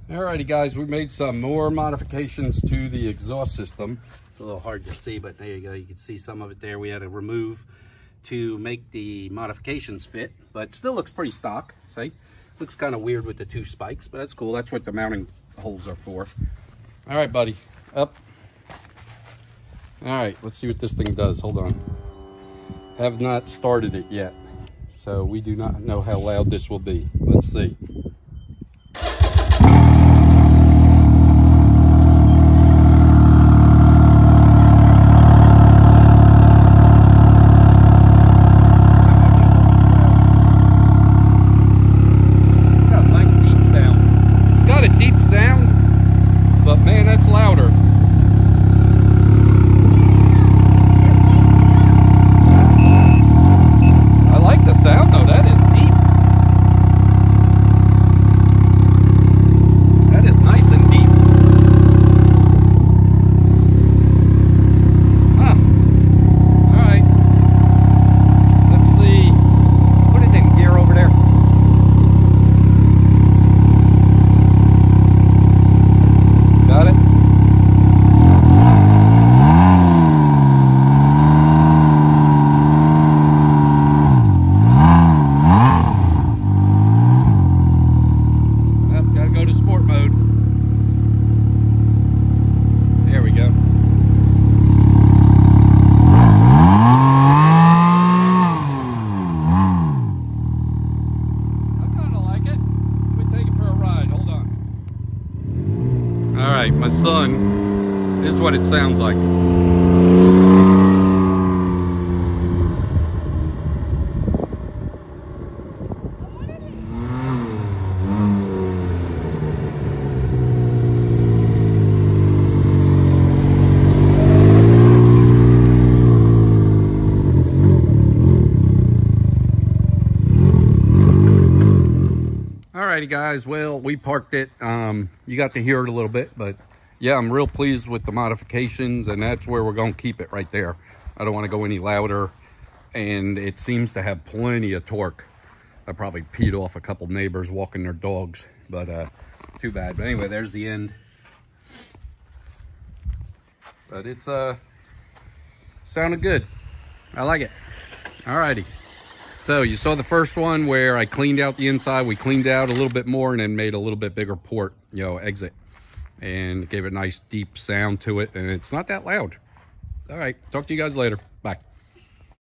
Alrighty guys, we made some more modifications to the exhaust system. It's a little hard to see, but there you go. You can see some of it there. We had to remove to make the modifications fit, but still looks pretty stock. See, looks kind of weird with the two spikes, but that's cool. That's what the mounting holes are for. All right, buddy, up. All right, let's see what this thing does. Hold on. Have not started it yet, so we do not know how loud this will be. Let's see. But man, that's louder. I like the sound though, that is deep. That is nice and deep. Huh. Alright. Let's see. Put it in gear over there. Got it? Yep, gotta go to sport mode. There we go. I kinda like it. Let me take it for a ride. Hold on. All right, my son, this is what it sounds like. Alrighty guys, well, we parked it. You got to hear it a little bit, but yeah, I'm real pleased with the modifications, and that's where we're going to keep it right there. I don't want to go any louder, and it seems to have plenty of torque. I probably peed off a couple neighbors walking their dogs, but too bad. But anyway, there's the end. But it's sounded good. I like it. Alrighty. So you saw the first one where I cleaned out the inside. We cleaned out a little bit more and then made a little bit bigger port, exit. And gave it a nice deep sound to it. And it's not that loud. All right, talk to you guys later. Bye.